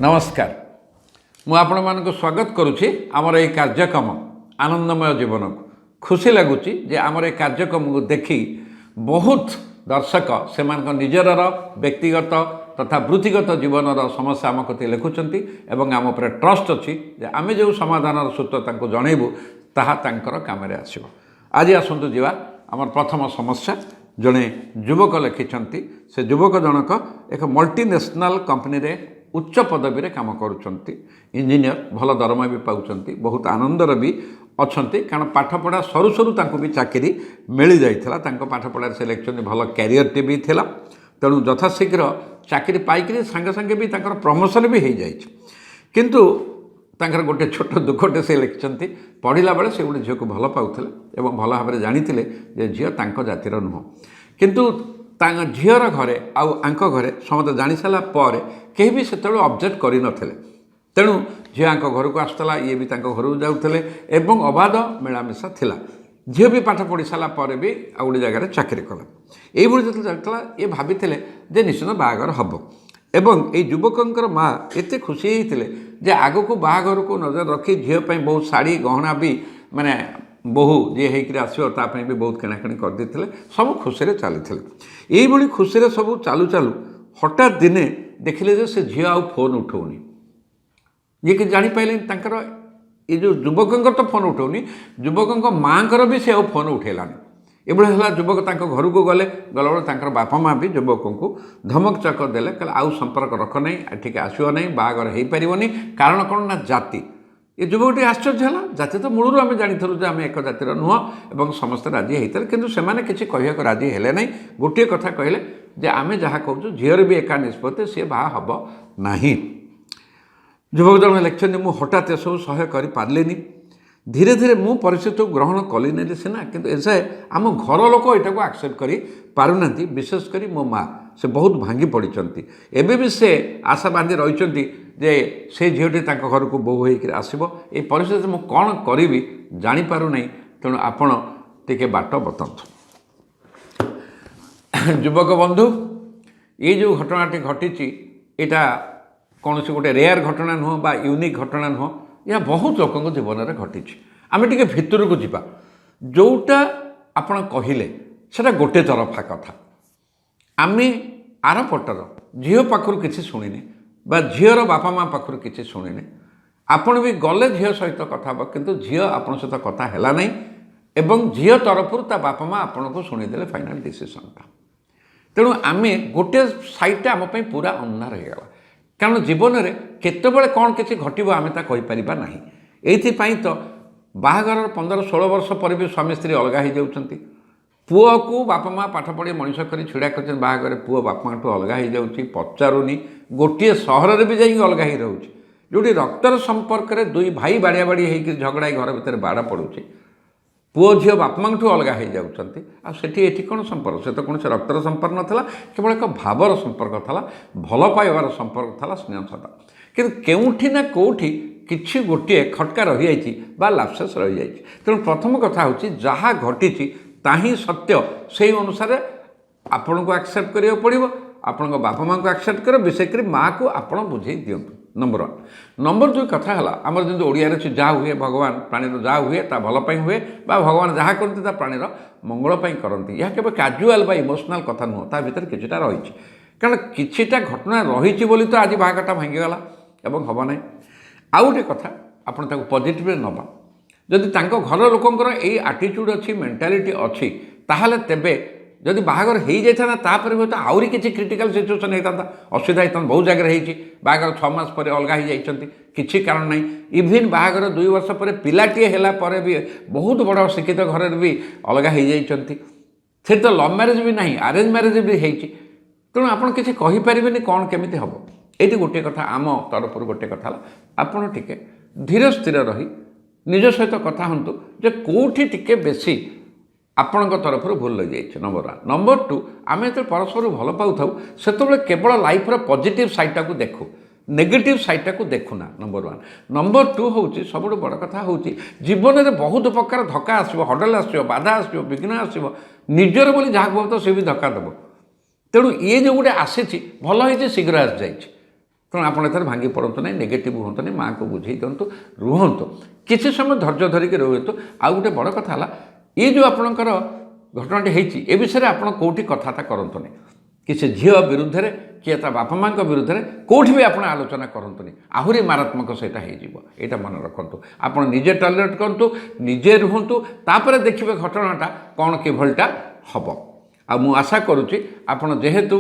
नमस्कार मु आपण मानक स्वागत करुच्ची आमर ये कार्यक्रम आनंदमय जीवन को खुशी लगुच जे आमर ये कार्यक्रम को देखी बहुत दर्शक से निजर व्यक्तिगत तथा वृत्तिगत जीवन समस्या आम कति लिखुंट एवं आम पर ट्रस्ट अच्छी आम जो समाधान सूत्र जनइबू ताहा काम आसो। आज आसतु जा आमर प्रथम समस्या जड़े युवक लिखिं से युवक जनक एक मल्टीनेशनल कंपनी रे उच्च पदवी रे काम करुँच इंजीनियर भल दरमा भी पाँच बहुत आनंदर भी अच्छा कारण पाठपढ़ा सरू सरू भी चाकरी मिल जाता पाठपढ़ा से लिखते भल क्यारियर भी थिला तेणु यथाशीघ्र चाकरी पाइक सांगे सांगे भी प्रमोशन भी हो जाए किंतु तांकर गोटे छोट दुखटे से लिखिं पढ़ला बेले से गोटे झील को भल पाऊले और भल भाव जानी जे झील जातिर नुह किंतु झीर घरे आंक घरे समस्त जानी सारा पर कहीं भी से ऑब्जेक्ट कर नथिले तेणु झी आंक घर को आसला ये भी घर को जाऊे एवं अबाध मिलामिशा थिला झील भी पाठ पढ़ी सारा पर भी आ गोटे जगह चाकरी कला ये जो चलता ये भाभी जे निश्चित बाहागर हम एवं ये युवकर माँ एत खुशी होते जे आग को बाहागर को नजर रखी झील बहुत शाढ़ी गहना भी माने बहु जी होकर आसोपी भी बहुत किणाकिणी करदे सब खुशी चली यही खुशी सब चालू चालू हठात दिने देखिले जे से झील आउ फोन उठाऊनी ये कि जापारे ये जो युवक तो फोन उठाऊनी युवक माँ भी से आउ फोन उठेलानी ये युवक घर को गले गला बापा माँ भी युवक को धमक चक देले कहे आउ संपर्क रख नहीं ठीक आसो नहीं बाहागर हो पारनी कारण कौन ना जाति ये युवकटी आश्चर्य है जाति तो मूलर आम जानीलु जे आम एक जातिर नुह और समस्त राजी होते किंतु से किसी कहक राजी है ना गोटे कथा कहले जे आम जहाँ कहूँ झीर भी एका निष्पत्ति सी बाहा हम ना युवक जन लिखते मुझे हठात ये सब सह्य कर धीरे धीरे मु परिस्थिति को ग्रहण कली सीना किंतु ऐसे आम घर लोक यहाँ को एक्सेप्ट कर पारना विशेषकर मो माँ से बहुत भांगी पड़ती एवं भी से आशा बांधी रही जे से झीटी घर को बोहू होकर आसो ये परिस्थिति मुझे कौन करी जापारू ना तेणु आपण टे बाट बतातु युवक बंधु ये जो घटनाटी घटी यहाँ कौन से गोटे रेयर घटना नुह बा यूनिक घटना नुह यह बहुत लोक जीवन में घटी आम टे भितर को जा जोटा आपण कहले से गोटे तरफा कथा आम आर पटर झील पाखर किसी शुणिने बा झीर बापा माँ पाखर किसी शुणिने आपण भी गले झील सहित कथा किंतु झील आपण सहित कथा है ना एवं झील तरफ ता बापा माँ आपण को शुणीदे फाइनाल डिसीजनटा तेणु आम गोटे साइडटा आम पूरा अन्धार हो गला कारण जीवन में केतबेले कौन किसी घटव आम तापर ना ये तो बाहागर 15-16 वर्ष पर भी स्वामी स्त्री अलग हो जाती पुओ को बापा माँ पाठ पढ़ी मनीष कर छिड़ा कर बाहागर पुओ बापा ठूँ अलग हो जाऊँगी पचारूनी गोटे सहर में भी अलग ही रोचे जोटी रक्तर संपर्क में दुई भाई बाड़िया बाड़ी होकर झगड़ा घर भितर बाड़ पड़ुचे पुओ झील बापा माँ ठूँ अलग हो जाती आठी कौन संपर्क से तो कौन से रक्तर संपर्क नाला केवल एक भावर संपर्क था भल पाइबार संपर्क था स्नेह सदा कि केउठी ना कौटी किसी गोटे खटका रही जाइए लापसेस रही जाइए तेणु प्रथम कथा हूँ जहाँ घटी ताही सत्य से अनुसार आपण को एक्सेप्ट करा पड़ो आपण बापा माँ को एक्सेप्ट कर विशेषकर माँ को आप बुझे दिंतु नंबर 1 नंबर 2 कथा है आमर जमी ओडिया जहाँ हुए भगवान प्राणी जहाँ हुए ता भलपाई हुए बा भगवान जहाँ करती प्राणीर मंगलपाई करती यह केवल काजुआल बा इमोशनाल कथा नुह ता भीतर किछिटा रही कारण किछिटा घटना रही बोली तो आज बाहागरटा भांगीगला एवं हम ना आउ गोटे कथा आपन ताको पॉजिटिव नबा जदि तांको घर लोकंकर यही आटीट्यूड अच्छी मेंटालिटी अच्छी ताहले तेबे जदि बाहागर हो जाता तापर हूँ तो आहरी किसी क्रिटिकल सिचुएसन होता असुविधा होता बहुत जगह हो बाहागर 6 मास पर अलग हो जाती किसी कारण ना इवन बाहागर 2 वर्ष पर पिलाटीए है पर भी बहुत बड़ शिक्षित घर भी अलग हो जाती से तो लव मैरेज भी ना अरेंज मैरेज भी होती तेणु आपड़ किसी कहींपारे कौन केमी हम ये गोटे कथा आम तरफ गोटे कथा आपड़ टे धीरे स्थिर रही निज सहित कथा हूँ जे कौटी टिके बेसी आपण तरफ भूल लग जाए नंबर 1 नंबर 2 आम जो परस्पर भल पाऊ से केवल लाइफ पॉजिटिव साइडटा को देखू नेगेटिव साइडटा को देखुना नंबर 1 नंबर 2 हूँ सब बड़ कथा हूँ जीवन में बहुत प्रकार धक्का आसो हडल आसो बाधा आसो विघ्न आसो निजर बोली जहाँ कह तो सी भी धक्का देव तेणु ये जो गोटे आसी भल हो शीघ्र आसी जाए ତେଣୁ ଆପଣ ଏଥର ଭାଙ୍ଗି ପଡ଼ନ୍ତୁ ନାହିଁ, ନେଗେଟିଭ୍ ହୁଅନ୍ତୁ ନାହିଁ, ମାଆକୁ ବୁଝେଇ ଦିଅନ୍ତୁ, ରୁହନ୍ତୁ, କିଛି ସମୟ ଧୈର୍ଯ୍ୟ ଧରିକି ରୁହନ୍ତୁ। ଆଉ ଗୋଟେ ବଡ଼ କଥା ହେଲା, ଏ ଯେଉଁ ଆପଣଙ୍କର ଘଟଣାଟି ହେଇଛି ଏ ବିଷୟରେ ଆପଣ କେଉଁଠି କଥାବାର୍ତ୍ତା କରନ୍ତୁନି। କିଛି ଝିଅ ବିରୁଦ୍ଧରେ କିଏ ତା ବାପା ମାଆଙ୍କ ବିରୁଦ୍ଧରେ କେଉଁଠି ବି ଆପଣ ଆଲୋଚନା କରନ୍ତୁନି, ଆହୁରି ମାରାତ୍ମକ ସେଇଟା ହେଇଯିବ। ଏଇଟା ମନେ ରଖନ୍ତୁ। ଆପଣ ନିଜେ ଟଲରେଟ୍ କରନ୍ତୁ, ନିଜେ ରୁହନ୍ତୁ, ତାପରେ ଦେଖିବେ ଘଟଣାଟା କ'ଣ କିଭଳିଟା ହେବ। ଆଉ ମୁଁ ଆଶା କରୁଛି ଆପଣ ଯେହେତୁ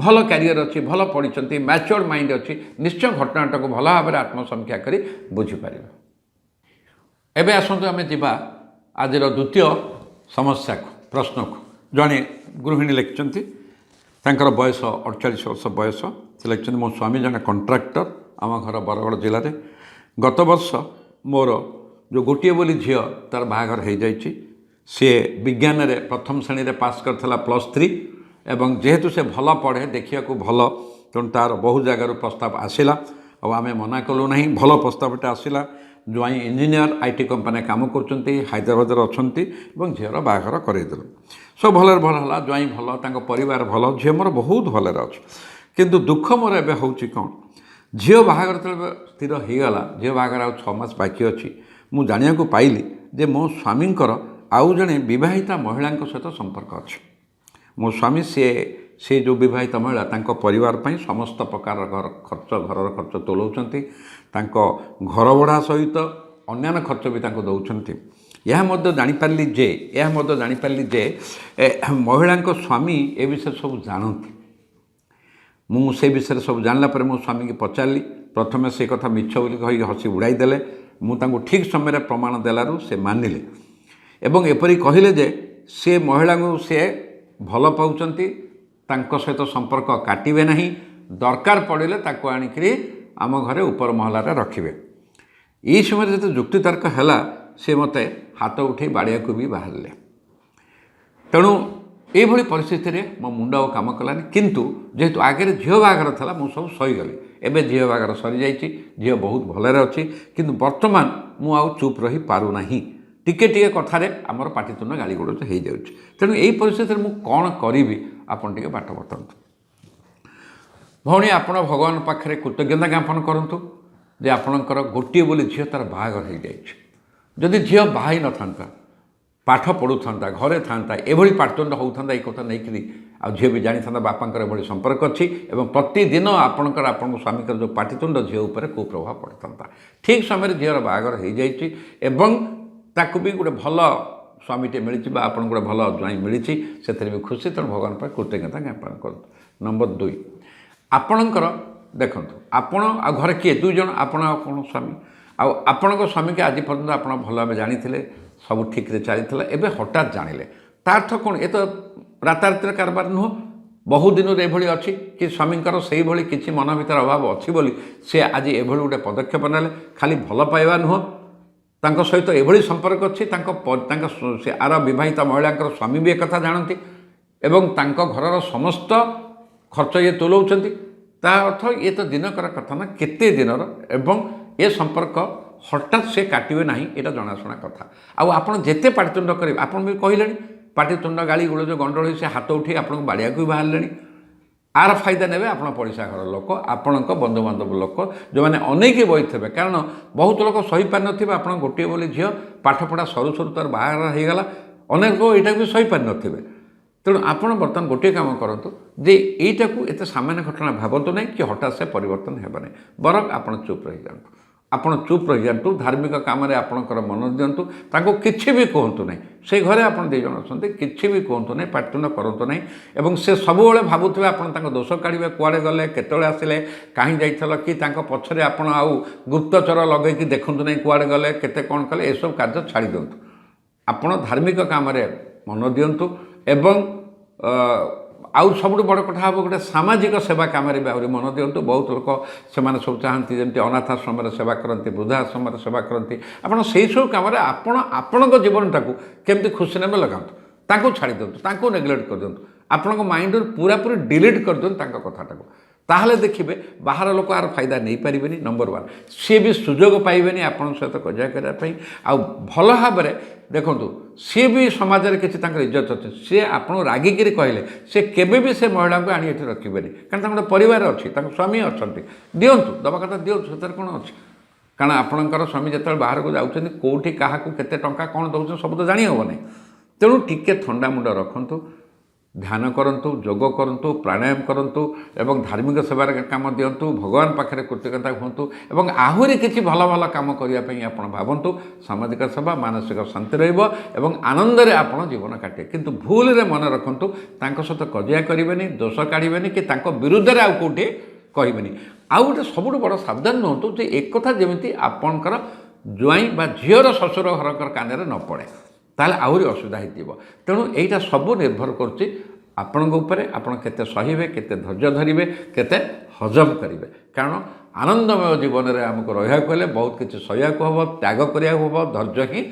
ଭଲ କ୍ୟାରିୟର ଅଛି, ଭଲ ପଢ଼ିଛନ୍ତି, ମ୍ୟାଚୁଅର୍ଡ ମାଇଣ୍ଡ ଅଛି, ନିଶ୍ଚୟ ଘଟଣାଟାକୁ ଭଲ ଭାବରେ ଆତ୍ମସମୀକ୍ଷା କରି ବୁଝିପାରିବେ। ଏବେ ଆସନ୍ତୁ ଆମେ ଯିବା ଆଜିର ଦ୍ୱିତୀୟ ସମସ୍ୟାକୁ, ପ୍ରଶ୍ନକୁ। ଜଣେ ଗୃହିଣୀ ଲେଖିଛନ୍ତି, ତାଙ୍କର ବୟସ 48 ବର୍ଷ ବୟସ। ସେ ଲେଖିଛନ୍ତି, ମୋ ସ୍ୱାମୀ ଜଣେ କଣ୍ଟ୍ରାକ୍ଟର, ଆମ ଘର ବରଗଡ଼ ଜିଲ୍ଲାରେ। ଗତ ବର୍ଷ ମୋର ଯେଉଁ ଗୋଟିଏ ବୋଲି ଝିଅ ତା'ର ବାହାଘର ହୋଇଯାଇଛି। ସିଏ ବିଜ୍ଞାନରେ ପ୍ରଥମ ଶ୍ରେଣୀରେ ପାସ୍ କରିଥିଲା +3 ଏବଂ ଯେହେତୁ ସେ ଭଲ ପଢ଼େ, ଦେଖିବାକୁ ଭଲ, ତେଣୁ ତା'ର ବହୁ ଜାଗାରୁ ପ୍ରସ୍ତାବ ଆସିଲା ଆଉ ଆମେ ମନା କଲୁ ନାହିଁ। ଭଲ ପ୍ରସ୍ତାବଟା ଆସିଲା। ଜ୍ୱାଇଁ ଇଞ୍ଜିନିୟର, IT କମ୍ପାନୀରେ କାମ କରୁଛନ୍ତି, ହାଇଦ୍ରାବାଦରେ ଅଛନ୍ତି ଏବଂ ଝିଅର ବାହାଘର କରେଇଦେଲୁ। ସବୁ ଭଲରେ ଭଲ ହେଲା, ଜ୍ୱାଇଁ ଭଲ, ତାଙ୍କ ପରିବାର ଭଲ, ଝିଅ ମୋର ବହୁତ ଭଲରେ ଅଛି। କିନ୍ତୁ ଦୁଃଖ ମୋର ଏବେ ହେଉଛି କ'ଣ, ଝିଅ ବାହାଘର ଯେତେବେଳେ ସ୍ଥିର ହୋଇଗଲା, ଝିଅ ବାହାଘର ଆଉ 6 ମାସ ବାକି ଅଛି, ମୁଁ ଜାଣିବାକୁ ପାଇଲି ଯେ ମୋ ସ୍ୱାମୀଙ୍କର ଆଉ ଜଣେ ବିବାହିତା ମହିଳାଙ୍କ ସହିତ ସମ୍ପର୍କ ଅଛି। ମୋ ସ୍ୱାମୀ ସେ ଯେଉଁ ବିବାହିତା ମହିଳା ତାଙ୍କ ପରିବାର ପାଇଁ ସମସ୍ତ ପ୍ରକାର ଘରର ଖର୍ଚ୍ଚ ତୁଲାଉଛନ୍ତି, ତାଙ୍କ ଘର ଭଡ଼ା ସହିତ ଅନ୍ୟାନ୍ୟ ଖର୍ଚ୍ଚ ବି ତାଙ୍କୁ ଦେଉଛନ୍ତି। ଏହା ମଧ୍ୟ ଜାଣିପାରିଲି ଯେ ମହିଳାଙ୍କ ସ୍ୱାମୀ ଏ ବିଷୟରେ ସବୁ ଜାଣନ୍ତି। ମୁଁ ସେ ବିଷୟରେ ସବୁ ଜାଣିଲା ପରେ ମୋ ସ୍ୱାମୀକି ପଚାରିଲି। ପ୍ରଥମେ ସେ କଥା ମିଛ ବୋଲି କହି ହସି ଉଡ଼ାଇ ଦେଲେ। ମୁଁ ତାଙ୍କୁ ଠିକ୍ ସମୟରେ ପ୍ରମାଣ ଦେଲାରୁ ସେ ମାନିଲେ ଏବଂ ଏପରି କହିଲେ ଯେ ସେ ମହିଳାଙ୍କୁ ସେ ଭଲ ପାଉଛନ୍ତି, ତାଙ୍କ ସହିତ ସମ୍ପର୍କ କାଟିବେ ନାହିଁ, ଦରକାର ପଡ଼ିଲେ ତାକୁ ଆଣିକରି ଆମ ଘରେ ଉପର ମହଲାରେ ରଖିବେ। ଏହି ସମୟରେ ଯେତେ ଯୁକ୍ତିତର୍କ ହେଲା, ସେ ମୋତେ ହାତ ଉଠାଇ ବାଡ଼ିବାକୁ ବି ବାହାରିଲେ। ତେଣୁ ଏଇଭଳି ପରିସ୍ଥିତିରେ ମୋ ମୁଣ୍ଡ ଆଉ କାମ କଲାନି। କିନ୍ତୁ ଯେହେତୁ ଆଗରେ ଝିଅ ବାହାଘର ଥିଲା, ମୁଁ ସବୁ ସହିଗଲି। ଏବେ ଝିଅ ବାହାଘର ସରିଯାଇଛି, ଝିଅ ବହୁତ ଭଲରେ ଅଛି, କିନ୍ତୁ ବର୍ତ୍ତମାନ ମୁଁ ଆଉ ଚୁପ୍ ରହିପାରୁନାହିଁ। ଟିକେ ଟିକେ କଥାରେ ଆମର ପାଟିତୁଣ୍ଡ ଗାଳି ଗୋଳଜ ହେଇଯାଉଛି। ତେଣୁ ଏହି ପରିସ୍ଥିତିରେ ମୁଁ କ'ଣ କରିବି, ଆପଣ ଟିକେ ବାଟ ବତାନ୍ତୁ। ଭଉଣୀ, ଆପଣ ଭଗବାନ ପାଖରେ କୃତଜ୍ଞତା ଜ୍ଞାପନ କରନ୍ତୁ ଯେ ଆପଣଙ୍କର ଗୋଟିଏ ବୋଲି ଝିଅ ତା'ର ବାହାଘର ହୋଇଯାଇଛି। ଯଦି ଝିଅ ବାହା ହେଇନଥାନ୍ତା, ପାଠ ପଢ଼ୁଥାନ୍ତା, ଘରେ ଥାନ୍ତା, ଏଭଳି ପାଟିତୁଣ୍ଡ ହେଉଥାନ୍ତା, ଏଇ କଥା ନେଇକରି, ଆଉ ଝିଅ ବି ଜାଣିଥାନ୍ତା ବାପାଙ୍କର ଏଭଳି ସମ୍ପର୍କ ଅଛି ଏବଂ ପ୍ରତିଦିନ ଆପଣଙ୍କ ସ୍ୱାମୀଙ୍କର ଯେଉଁ ପାଟିତୁଣ୍ଡ ଝିଅ ଉପରେ କୁପ୍ରଭାବ ପଡ଼ିଥାନ୍ତା। ଠିକ୍ ସମୟରେ ଝିଅର ବାହାଘର ହୋଇଯାଇଛି ଏବଂ ତାକୁ ବି ଗୋଟେ ଭଲ ସ୍ୱାମୀଟେ ମିଳିଛି ବା ଆପଣଙ୍କୁ ଗୋଟେ ଭଲ ଜ୍ୱାଇଁ ମିଳିଛି, ସେଥିରେ ବି ଖୁସି। ତେଣୁ ଭଗବାନ ପାଇଁ କୃତଜ୍ଞତା ଜ୍ଞାପନ କରନ୍ତୁ। ନମ୍ବର 2, ଆପଣଙ୍କର ଦେଖନ୍ତୁ, ଆପଣ ଆଉ ଘରେ କିଏ? 2 ଜଣ, ଆପଣ ଆଉ ଆପଣ ସ୍ୱାମୀ। ଆଉ ଆପଣଙ୍କ ସ୍ୱାମୀକି ଆଜି ପର୍ଯ୍ୟନ୍ତ ଆପଣ ଭଲ ଭାବେ ଜାଣିଥିଲେ, ସବୁ ଠିକ୍ରେ ଚାଲିଥିଲା, ଏବେ ହଠାତ୍ ଜାଣିଲେ, ତା ଅର୍ଥ କ'ଣ? ଏ ତ ରାତାରାତିର କାରବାର ନୁହଁ। ବହୁ ଦିନରୁ ଏଭଳି ଅଛି କି ସ୍ୱାମୀଙ୍କର ସେଇଭଳି କିଛି ମନ ଭିତରେ ଅଭାବ ଅଛି ବୋଲି ସେ ଆଜି ଏଭଳି ଗୋଟେ ପଦକ୍ଷେପ ନେଲେ। ଖାଲି ଭଲ ପାଇବା ନୁହଁ, ତାଙ୍କ ସହିତ ଏଭଳି ସମ୍ପର୍କ ଅଛି, ସେ ଆର ବିବାହିତା ମହିଳାଙ୍କର ସ୍ୱାମୀ ବି ଏକଥା ଜାଣନ୍ତି ଏବଂ ତାଙ୍କ ଘରର ସମସ୍ତ ଖର୍ଚ୍ଚ ଇଏ ତୁଲାଉଛନ୍ତି। ତା ଅର୍ଥ ଇଏ ତ ଦିନକର କଥା ନା, କେତେ ଦିନର, ଏବଂ ଏ ସମ୍ପର୍କ ହଠାତ୍ ସେ କାଟିବେ ନାହିଁ, ଏଇଟା ଜଣାଶୁଣା କଥା। ଆଉ ଆପଣ ଯେତେ ପାଟିତୁଣ୍ଡ କରିବେ, ଆପଣ ବି କହିଲେଣି, ପାଟିତୁଣ୍ଡ ଗାଳି ଗୋଳଜ ଗଣ୍ଡଗୋଳ ସେ ହାତ ଉଠାଇ ଆପଣଙ୍କୁ ବାଡ଼ିବାକୁ ବି ବାହାରିଲେଣି। ଆର ଫାଇଦା ନେବେ ଆପଣ ପଡ଼ିଶା ଘର ଲୋକ, ଆପଣଙ୍କ ବନ୍ଧୁବାନ୍ଧବ ଲୋକ, ଯେଉଁମାନେ ଅନେଇକି ବସିଥିବେ। କାରଣ ବହୁତ ଲୋକ ସହିପାରିନଥିବେ, ଆପଣ ଗୋଟିଏ ବୋଲି ଝିଅ, ପାଠପଢ଼ା ସରୁ ସରୁ ତା'ର ବାହାଘର ହୋଇଗଲା, ଅନେକ ଲୋକ ଏଇଟାକୁ ବି ସହିପାରିନଥିବେ। ତେଣୁ ଆପଣ ବର୍ତ୍ତମାନ ଗୋଟିଏ କାମ କରନ୍ତୁ ଯେ ଏଇଟାକୁ ଏତେ ସାମାନ୍ୟ ଘଟଣା ଭାବନ୍ତୁ ନାହିଁ କି ହଠାତ୍ ସେ ପରିବର୍ତ୍ତନ ହେବ ନାହିଁ, ବରଂ ଆପଣ ଚୁପ୍ ରହିଯାଆନ୍ତୁ। ଆପଣ ଚୁପ୍ ରହିଯାଆନ୍ତୁ, ଧାର୍ମିକ କାମରେ ଆପଣଙ୍କର ମନ ଦିଅନ୍ତୁ, ତାଙ୍କୁ କିଛି ବି କୁହନ୍ତୁ ନାହିଁ। ସେଇ ଘରେ ଆପଣ 2 ଜଣ ଅଛନ୍ତି, କିଛି ବି କୁହନ୍ତୁ ନାହିଁ, ପାଟିତୁଣ୍ଡ କରନ୍ତୁ ନାହିଁ ଏବଂ ସେ ସବୁବେଳେ ଭାବୁଥିବେ ଆପଣ ତାଙ୍କ ଦୋଷ କାଢ଼ିବେ, କୁଆଡ଼େ ଗଲେ, କେତେବେଳେ ଆସିଲେ, କାହିଁ ଯାଇଥିଲ, କି ତାଙ୍କ ପଛରେ ଆପଣ ଆଉ ଗୁପ୍ତଚର ଲଗେଇକି ଦେଖନ୍ତୁ ନାହିଁ କୁଆଡ଼େ ଗଲେ, କେତେ କ'ଣ କଲେ, ଏସବୁ କାର୍ଯ୍ୟ ଛାଡ଼ି ଦିଅନ୍ତୁ। ଆପଣ ଧାର୍ମିକ କାମରେ ମନ ଦିଅନ୍ତୁ ଏବଂ ଆଉ ସବୁଠୁ ବଡ଼ କଥା ହେବ, ଗୋଟେ ସାମାଜିକ ସେବା କାମରେ ବି ଆହୁରି ମନ ଦିଅନ୍ତୁ। ବହୁତ ଲୋକ ସେମାନେ ସବୁ ଚାହାନ୍ତି ଯେମିତି ଅନାଥାଶ୍ରମରେ ସେବା କରନ୍ତି, ବୃଦ୍ଧାଶ୍ରମରେ ସେବା କରନ୍ତି। ଆପଣ ସେହିସବୁ କାମରେ ଆପଣଙ୍କ ଜୀବନଟାକୁ କେମିତି ଖୁସି ନେବେ ଲଗାନ୍ତୁ। ତାଙ୍କୁ ଛାଡ଼ି ଦିଅନ୍ତୁ, ତାଙ୍କୁ ନେଗ୍ଲେକ୍ଟ କରିଦିଅନ୍ତୁ, ଆପଣଙ୍କ ମାଇଣ୍ଡରୁ ପୁରାପୁରି ଡିଲିଟ୍ କରିଦିଅନ୍ତୁ ତାଙ୍କ କଥାଟାକୁ। ताहले देखिए बाहर लोक आर फायदा नहीं पारे नंबर वन सी भी सुजोग पाइबेनि आपण सहित कजिया करने आउ भल भाव देखु सी भी समाज में किसी इज्जत अच्छे सी आपको रागिक कहले सी केवे भी से महिला को आनी ये रखिए कारण गोटे परिवार अच्छी स्वामी अच्छा दिंतु दवा कथा दिंतु से कौन अच्छे कारण आपणकर स्वामी जो बाहर को जाऊँ कौटी क्या केते टंका कौन दौर सब तो जानी हेनी तेणु टिके ठंडा मुंड रखु ध्यान करंतु योग करंतु प्राणायाम करंतु एवं धार्मिक सेवार काम दिंतु भगवान पाखे कृतज्ञता हुंतु एवं आहुरी किसी भल भल काम करने आपण भावतु सामाजिक सेवा मानसिक शांति रहिबो एवं आनंद रे आपण जीवन काटे किंतु भूल रे मन रखंतु तांको सहित कजिया करिवेनी दोष काढ़िबेनी कि तांको विरुद्ध रे आउ कोठी कहबेनी आउ गोटे सबुठ बड़ सावधान रुहतु जे एक कथा जेमिति आपणकर ज्वाई बा झीर शशुर घरकर कान न पड़े ताले आहुरी असुविधा हो तेणु यहीटा सब निर्भर करुच्ची आपण केते सहिबे केते धैर्य धरिबे केते हजम करिवे कारण आनंदमय जीवन में आमको रहा गले बहुत किसी सह्या हम त्याग करा हम धैर्य ही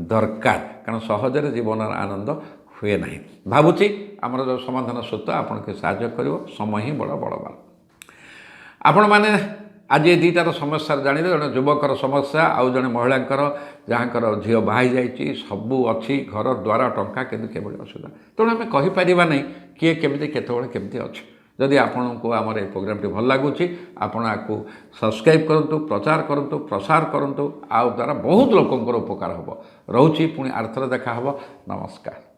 दरकार कारण सहजरे जीवन आनंद हुए ना भावुची आमर जो समाधान सूत्र आपन के साहाय्य करिवो समय ही बड़ बड़वान आपण माने आज ये दुईटार समस्या जाने जड़े युवकर समस्या आउ जड़े महिलांकर जहाँकर झील बाहरी जाइए सबू अच्छी घर द्वार टंका कि केवल असुविधा तेणु आम कहीपर ना किए केमी केमी अच्छे जदि आपण को आमर ये प्रोग्राम भल लगुच आपण आपको सब्सक्राइब करूँ प्रचार करूँ प्रसार करूँ आ द्वारा बहुत लोकंर उपकार हम रोची पुणी आर्थर देखा नमस्कार।